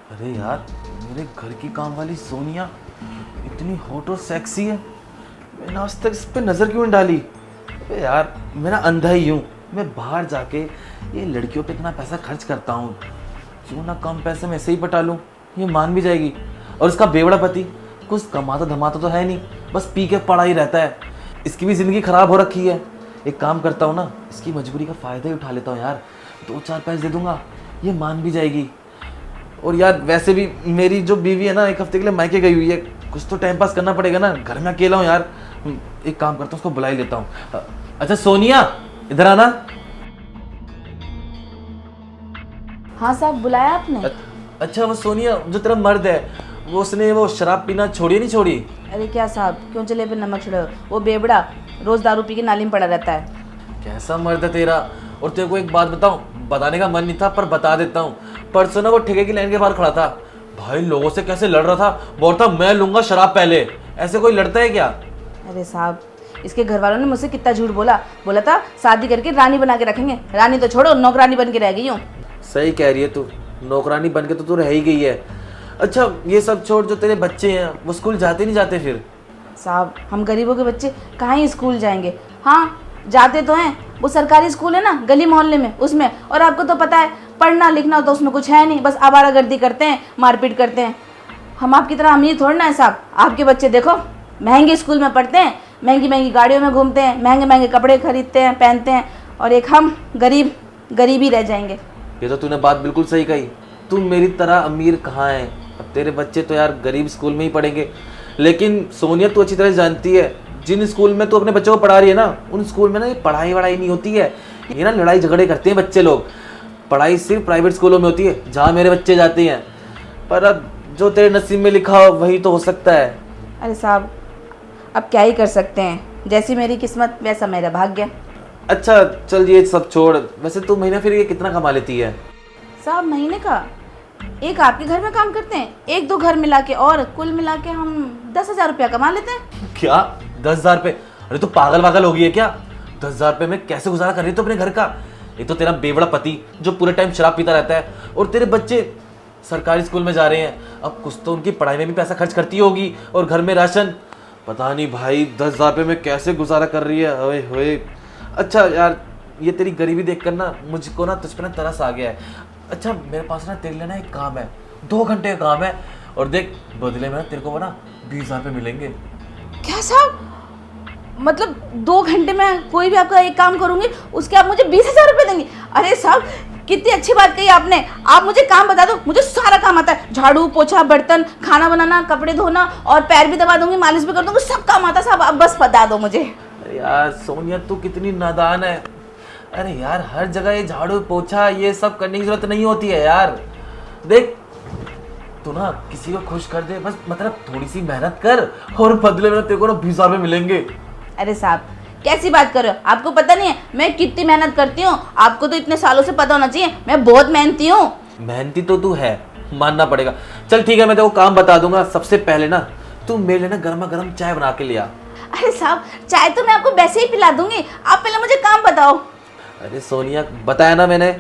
अरे यार, मेरे घर की काम वाली सोनिया इतनी हॉट और सेक्सी है, मैंने आज तक इस पे नज़र क्यों नहीं डाली। अबे यार, मैं ना अंधा ही हूँ। मैं बाहर जाके ये लड़कियों पे इतना पैसा खर्च करता हूँ, क्यों ना कम पैसे में ऐसे ही पटा लूँ। ये मान भी जाएगी। और इसका बेवड़ा पति कुछ कमाता धमाता तो है नहीं, बस पी के पड़ा ही रहता है। इसकी भी ज़िंदगी ख़राब हो रखी है। एक काम करता हूँ ना, इसकी मजबूरी का फ़ायदा ही उठा लेता हूँ यार। 2-4 पैसे दे दूंगा, ये मान भी जाएगी। और यार वैसे भी मेरी जो बीवी है ना, 1 हफ्ते के लिए मायके गई हुई है। कुछ तो टाइम पास करना पड़ेगा ना, घर में अकेला हूँ यार। एक काम करता हूँ, उसको बुला ही लेता हूँ। अच्छा सोनिया, इधर आना। हाँ साहब, बुलाया आपने? अच्छा वो सोनिया जो तेरा मर्द है, वो उसने वो शराब पीना छोड़ी नहीं छोड़ी? अरे क्या साहब, क्यों चले पे नमक छिड़ो? वो बेबड़ा रोज दारू पी के नाली में पड़ा रहता है। कैसा मर्द है तेरा। और तेरे को एक बात बताऊं, बताने का मन नहीं था पर बता देता हूँ। परसों ना वो ठेके की लाइन के बाहर खड़ा था भाई, लोगों से कैसे लड़ रहा था। बोलता मैं लूंगा शराब पहले। ऐसे कोई लड़ता है क्या? अरे साहब, इसके घर वालों ने मुझसे कितना झूठ बोला। बोला था शादी करके रानी बना के रखेंगे। रानी तो छोड़ो, नौकरानी बन के रह गई हूँ। सही कह रही है तू, नौकरानी बन के तो तू रह ही गई है। अच्छा ये सब छोड़, जो तेरे बच्चे हैं वो स्कूल जाते नहीं जाते फिर? साहब, हम गरीबों के बच्चे कहाँ ही स्कूल जाएंगे। हाँ जाते तो हैं, वो सरकारी स्कूल है ना गली मोहल्ले में, उसमें। और आपको तो पता है, पढ़ना लिखना तो उसमें कुछ है नहीं, बस आवारागर्दी करते हैं, मारपीट करते हैं। हम आपकी तरह अमीर थोड़ी ना है साहब। आपके बच्चे देखो, महंगे स्कूल में पढ़ते हैं, महंगी महंगी गाड़ियों में घूमते हैं, महंगे महंगे कपड़े खरीदते हैं, पहनते हैं। और एक हम गरीब ही रह जाएंगे। ये तो तूने बात बिल्कुल सही कही। तू मेरी तरह अमीर कहाँ है। अब तेरे बच्चे तो यार गरीब स्कूल में ही पढ़ेंगे। लेकिन सोनिया तू अच्छी तरह जानती है, जिन स्कूल में तू अपने बच्चों को पढ़ा रही है ना, उन स्कूल में ना ये पढ़ाई वढ़ाई नहीं होती है। ये ना लड़ाई झगड़े करते हैं बच्चे लोग। पढ़ाई सिर्फ प्राइवेट स्कूलों में होती है, जहाँ मेरे बच्चे जाते हैं। पर अब जो तेरे नसीब में लिखा हो वही तो हो सकता है। अरे साहब, अब क्या ही कर सकते हैं, जैसी मेरी किस्मत वैसा मेरा भाग्य। अच्छा चल ये सब छोड़, वैसे तू महीना फिर ये कितना कमा लेती है? साहब महीने का एक आपके घर में काम करते हैं, 1-2 घर मिला के, और कुल मिला के हम 10,000 रुपया कमा लेते हैं। क्या 10,000 रुपये? अरे तू पागल वागल हो गई है क्या? 10,000 रुपये में कैसे गुजारा कर रही है तू अपने घर का? एक तो तेरा बेवड़ा पति जो पूरे टाइम शराब पीता रहता है, और तेरे बच्चे सरकारी स्कूल में जा रहे हैं। अब कुछ तो उनकी पढ़ाई में भी पैसा खर्च करती होगी, और घर में राशन। पता नहीं भाई 10,000 रुपये में कैसे गुजारा कर रही है। ओए होए। अच्छा यार, ये तेरी गरीबी देखकर ना मुझको ना तुझ पर ना तरस आ गया है। अच्छा मेरे पास ना तेरे लिए ना एक काम है, 2 घंटे का काम है, और देख बदले में ना तेरे को वो ना 20,000 रुपये मिलेंगे। क्या साहब, मतलब 2 घंटे में कोई भी आपका एक काम करूंगी, उसके आप मुझे 20,000 रुपये देंगे? अरे साहब, कितनी अच्छी बात कही आपने। आप मुझे काम बता दो, मुझे सारा काम आता है। झाड़ू पोछा, बर्तन, खाना बनाना, कपड़े धोना, और पैर भी दबा दूंगी, मालिश भी कर दूंगी, सब काम आता है साहब। आप बस बता दो मुझे। अरे यार सोनिया, तू कितनी नादान है। अरे यार, हर जगह ये झाड़ू पोछा ये सब करने की जरूरत नहीं होती है यार। देख तू ना किसी को खुश कर दे, बस मतलब थोड़ी सी मेहनत कर, और बदले में तेरे को ना 20,000 रुपये मिलेंगे। अरे साहब, कैसी बात कर रहे हो? आपको पता नहीं है मैं कितनी मेहनत करती हूँ? आपको तो इतने सालों से पता होना चाहिए, मैं बहुत मेहनती हूँ। मेहनती तो तू है, मानना पड़ेगा। चल ठीक है, मैं तेरे को काम बता दूंगा। सबसे पहले ना तू मेरे लिए ना गर्मा गर्म चाय बना के लिया। अरे साहब, चाय तो मैं आपको वैसे ही पिला दूंगी, आप पहले मुझे काम बताओ। अरे सोनिया, बताया ना मैंने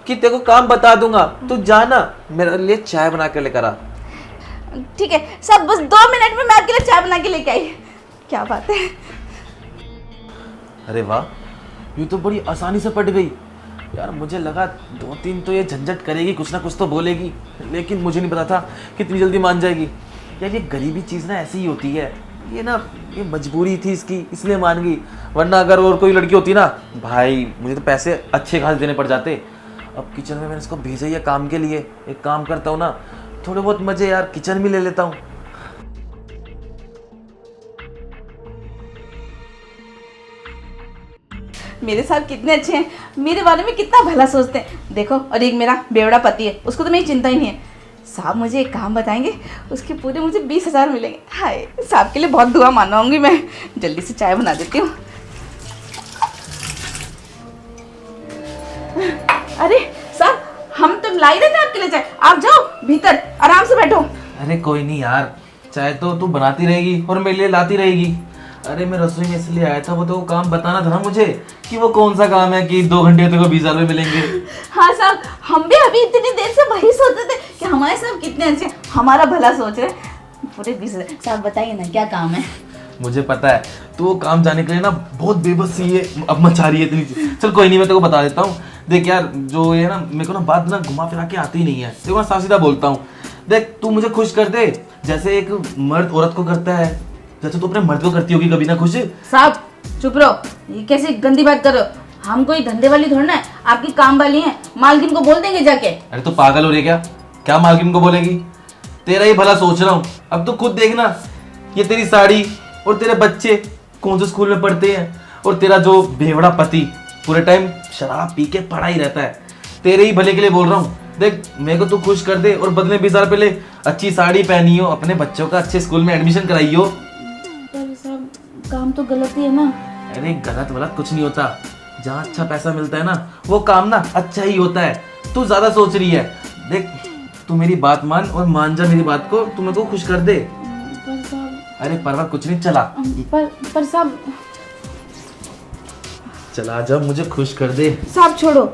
कि तेरे को काम बता दूंगा। तू जाना मेरे लिए चाय बना के लेकर आ। ठीक है साहब, बस 2 मिनट में मैं आपके लिए चाय बना के लेके आई। क्या बात है। अरे वाह, ये तो बड़ी आसानी से पट गई यार। मुझे लगा 2-3 तो ये झंझट करेगी, कुछ ना कुछ तो बोलेगी, लेकिन मुझे नहीं पता था कितनी जल्दी मान जाएगी। यार ये गरीबी चीज़ ना ऐसी ही होती है। ये मजबूरी थी इसकी, इसलिए मान गई। वरना अगर और कोई लड़की होती ना भाई, मुझे तो पैसे अच्छे खासे देने पड़ जाते। अब किचन में मैंने इसको भेजा ही है काम के लिए। एक काम करता हूँ ना, थोड़े बहुत मजे यार किचन में ले लेता हूँ। मेरे साथ कितने अच्छे हैं, मेरे बारे में कितना भला सोचते हैं। देखो, और एक मेरा बेवड़ा पति है, उसको तो मेरी चिंता ही नहीं है। साहब मुझे एक काम बताएंगे, उसके पूरे मुझे 20,000 मिलेंगे। हाय, साहब के लिए बहुत दुआ मानवाऊंगी मैं। जल्दी से चाय बना देती हूँ। अरे साहब, हम तो ला ही रहे थे आपके लिए चाय। आप जाओ भीतर, आराम से बैठो। अरे कोई नहीं यार, चाय तो तू बनाती रहेगी और मेरे लिए लाती रहेगी। अरे मैं रसोई में इसलिए आया था, वो तो वो काम बताना था ना मुझे कि वो कौन सा काम है कि 2 घंटे तेरे को 20,000 रुपये मिलेंगे। हाँ साहब, हम भी अभी इतनी देर से वही सोचते थे कि हमारे साहब कितने अच्छे, हमारा भला सोच रहे। पूरे 20,000। साहब बताइए ना क्या काम है। मुझे पता है तो वो काम जाने के लिए ना बहुत बेबसी है, अब मचा रही है इतनी। चल कोई नहीं, मैं तेरे को बता देता हूँ। देख यार, जो ये ना मेरे को ना बात ना घुमा फिरा के आती ही नहीं है, देखो मैं साफ सीधा बोलता हूँ। देख तू मुझे खुश कर दे जैसे एक मर्द औरत को करता है, जैसे तू अपने मर्द को करती होगी कभी ना खुश। साहब चुप रहो, ये कैसी गंदी बात कर रहे हो। हम कोई धंधे वाली थोड़ी ना है, आपकी काम वाली हैं। मालकिन को बोल देंगे जाके। अरे तो पागल हो रही है क्या मालकिन को बोलेगी? तेरा ही भला सोच रहा हूँ। अब तो खुद देखना, ये तेरी साड़ी और तेरे बच्चे कौन से स्कूल में पढ़ते हैं, और तेरा जो बेवड़ा पति पूरे टाइम शराब पी के पड़ा ही रहता है। तेरे ही भले के लिए बोल रहा हूँ। देख मेरे को तू खुश कर दे और बदले 20,000 रुपये ले, अच्छी साड़ी पहनी हो, अपने बच्चों का अच्छे स्कूल में एडमिशन कराई हो। पर साहब काम तो गलत ही है ना। अरे गलत वलत कुछ नहीं होता, जहाँ अच्छा पैसा मिलता है ना वो काम ना अच्छा ही होता है। तू ज्यादा सोच रही है। देख तू मेरी बात मान और मान जा मेरी बात को, तू मेरे को खुश कर दे। पर साहब, अरे परवा कुछ नहीं, चला पर साहब, चला जा, मुझे खुश कर दे। साहब छोड़ो,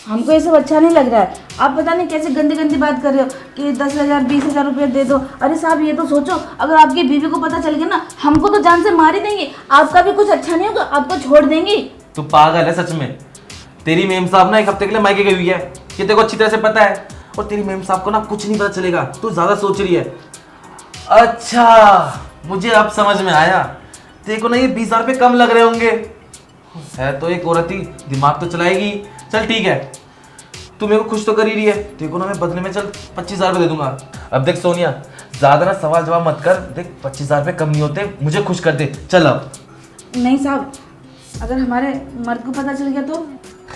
हमको ये सब अच्छा नहीं लग रहा है। आप पता नहीं कैसे गंदी गंदी बात कर रहे हो कि 10,000 20,000 रुपये दे दो। अरे साहब ये तो सोचो, अगर आपकी बीवी को पता चल गया ना, हमको तो जान से मार ही देंगे। आपका भी कुछ अच्छा नहीं होगा, आपको छोड़ देंगी। तू पागल है सच में। तेरी मेम साहब ना 1 हफ्ते के लिए मायके गई हुई है, ये तेरे को अच्छी तरह से पता है। और तेरी मेम साहब को ना कुछ नहीं पता चलेगा, तू ज्यादा सोच रही है। अच्छा मुझे अब समझ में आया, तेरे को ना ये 20,000 रुपये कम लग रहे होंगे। है तो एक औरत ही, दिमाग तो चलाएगी। चल ठीक है, तू मेरे को खुश तो कर ही रही है, तेरे को ना मैं बदले में चल 25,000 रुपये दे दूंगा। अब देख सोनिया, ज्यादा ना सवाल जवाब मत कर। देख 25,000 रुपये कम नहीं होते, मुझे खुश कर दे। चल अब। नहीं साहब, अगर हमारे मर्द को पता चल गया तो?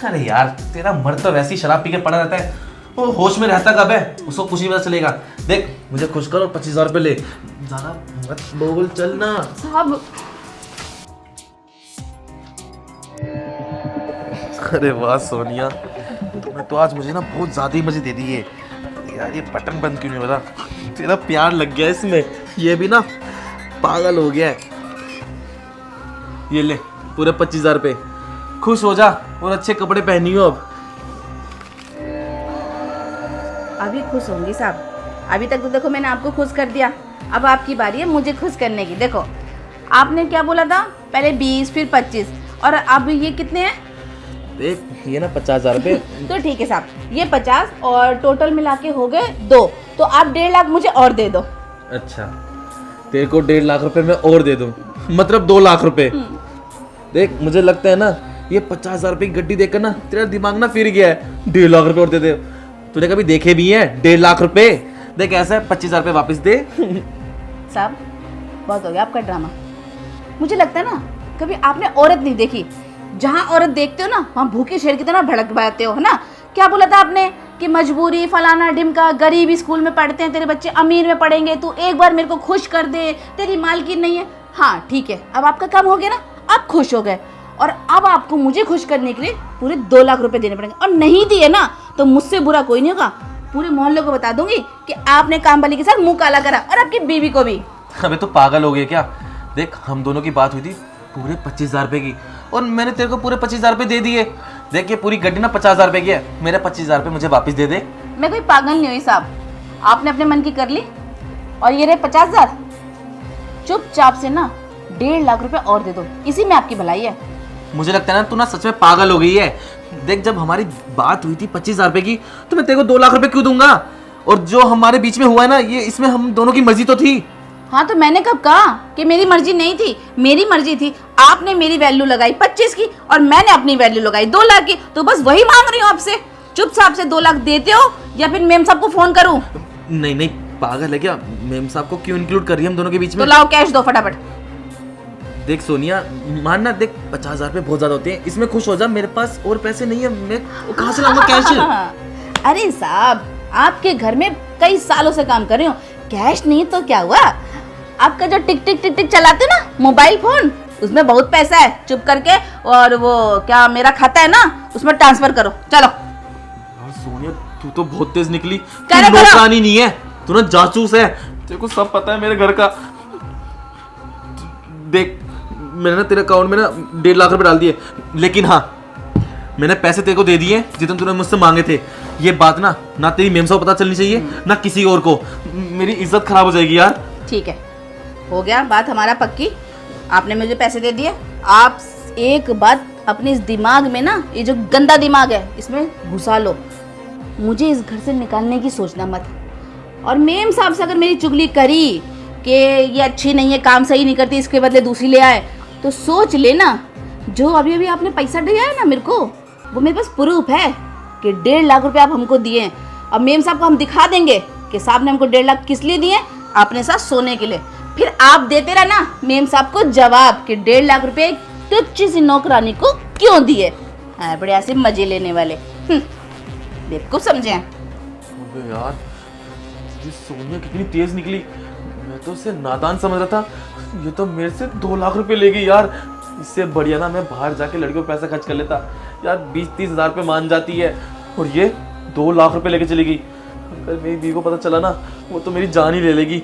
अरे यार तेरा मर्द तो वैसे ही शराब पी के पड़ा रहता है, वो होश में रहता कब है, उसको कुछ नहीं पता चलेगा। देख मुझे खुश कर और 25,000 रुपये ले, ज्यादा मत बोल, चल ना। साहब अरे वाह सोनिया, तूने तो आज मुझे ना बहुत ज्यादा ही मजे दे दिए यार। ये बटन बंद क्यों नहीं हो रहा? तेरा प्यार लग गया इसमें, ये भी ना पागल हो गया है। ये ले पूरे 25,000 रुपये, खुश हो जा और अच्छे कपड़े पहनी हो अब। अभी खुश होंगी साहब, अभी तक तो देखो मैंने आपको खुश कर दिया, अब आपकी बारी है मुझे खुश करने की। देखो आपने क्या बोला था, पहले 20 फिर 25 और अब ये कितने हैं? देख ये ना 50,000 रुपये। तो ठीक है साहब, ये 50 और टोटल मिला के हो गए 2, तो आप 1.5 लाख मुझे और दे दो। अच्छा तेरे को 1.5 लाख रुपए मैं और दे दूं, मतलब 2 लाख रुपए। देख मुझे लगता है ना ये 50,000 रुपए की गड्डी देखकर ना तेरा दिमाग ना फिर गया है। 1.5 लाख रुपए और दे दे। तूने कभी देखे भी हैं 1.5 लाख रुपए? देख ऐसा है 25,000 रुपए वापस दे। साहब बहुत हो गया आपका ड्रामा। मुझे लगता है ना कभी आपने औरत नहीं देखी, जहाँ औरत देखते हो ना वहाँ भूखे शेर की तरह भड़क पाते हो, है ना। क्या बोला था आपने कि मजबूरी फलाना ढिमका, गरीबी स्कूल में पढ़ते हैं तेरे बच्चे, अमीर में पढ़ेंगे, तू एक बार मेरे को खुश कर दे, तेरी मालकिन नहीं है। हाँ ठीक है, अब आपका काम हो गया ना, आप खुश हो गए, और अब आपको मुझे खुश करने के लिए पूरे 2 लाख रुपए देने पड़ेंगे, और नहीं दिए ना तो मुझसे बुरा कोई नहीं होगा। पूरे मोहल्ले को बता दूंगी कि आपने काम वाली के साथ मुंह काला करा, और आपकी बीवी को भी। अबे तो पागल हो गया क्या? देख हम दोनों की बात हुई थी पूरे 25,000 रुपए की, और मैंने तेरे को पूरे 25,000 रुपए दे दिए। देख ये पूरी गड्डी ना 50,000 रुपए की है, मेरे 25,000 रुपए मुझे वापस दे दे। मैं कोई पागल नहीं हुई साहब, आपने अपने मन की कर ली, और ये रहे 50,000। चुपचाप से ना 1.5 लाख रुपए और दे दो, इसी में आपकी भलाई है। मुझे लगता है ना तू ना सच में पागल हो गई है। देख जब हमारी बात हुई थी 25,000 रुपए की, तो मैं तेरे को 2 लाख रुपए क्यों दूंगा? और जो हमारे बीच में हुआ है ना, ये इसमें हम दोनों की मर्जी तो थी। हाँ तो मैंने कब कहा कि मेरी मर्जी नहीं थी? मेरी मर्जी थी। आपने मेरी वैल्यू लगाई 25 की और मैंने अपनी वैल्यू लगाई 2 लाख की, तो बस वही मांग रही हूँ आपसे। चुपचाप से 2 लाख देते हो या फिर मेम साहब को फोन करूँ? नहीं नहीं पागल है क्या? मेम साहब को क्यों इंक्लूड कर रही है हम दोनों के बीच में? तो लाओ कैश दो फटाफट। देख सोनिया मानना, देख 50,000 रुपए बहुत ज्यादा होते हैं, इसमें खुश हो जा। मेरे पास और पैसे नहीं है, मैं कहाँ से लाऊंगा कैश? अरे साहब आपके घर में कई सालों से काम कर रही हूँ, कैश नहीं तो क्या हुआ? आपका जो टिक टिक टिक टिक चलाते ना मोबाइल फोन, उसमें बहुत पैसा है। चुप करके और वो क्या मेरा खाता है ना, उसमें ट्रांसफर करो। चलो। सोनिया तू तो बहुत तेज निकली, करो, तू करो। नौकरानी नहीं है, तू ना जासूस है। तेरे को सब पता है मेरे घर का। देख मैंने ना तेरे अकाउंट में ना 1.5 लाख रुपए डाल दिए, लेकिन हाँ मैंने पैसे तेरे को दे दिए जितने तूने मुझसे मांगे थे। ये बात ना तेरी मेम साहब को पता चलनी चाहिए ना किसी और को, मेरी इज्जत खराब हो जाएगी यार। ठीक है, हो गया बात हमारा पक्की। आपने मुझे पैसे दे दिए। आप एक बात अपने इस दिमाग में ना, ये जो गंदा दिमाग है इसमें घुसा लो, मुझे इस घर से निकालने की सोचना मत। और मेम साहब से अगर मेरी चुगली करी कि ये अच्छी नहीं है, काम सही नहीं करती, इसके बदले दूसरी ले आए, तो सोच लेना जो अभी अभी आपने पैसा दिया है ना मेरे को, वो मेरे पास प्रूफ है कि 1.5 लाख रुपए आप हमको दिए हैं। अब मेम साहब को हम दिखा देंगे कि साहब ने हमको 1.5 लाख किस लिए दिए, अपने साथ सोने के लिए। फिर आप देते रहना मेम साहब को जवाब कि 1.5 लाख रुपए तुच्छ सी नौकरानी को क्यों दिए। हाँ, बड़े ऐसे मजे लेने वाले बेवकूफ समझे हैं। अबे यार, ये सोनिया कितनी तेज निकली, मैं तो उसे नादान समझ रहा था, ये तो मेरे से 2 लाख रुपए ले गई यार। इससे बढ़िया ना मैं बाहर जाके लड़कियों पे पैसा खर्च कर लेता यार। 20-30 हज़ार पे मान जाती है और ये 2 लाख रुपए लेके चली गई। अगर मेरी बीवी को पता चला ना, वो तो मेरी जान ही ले लेगी।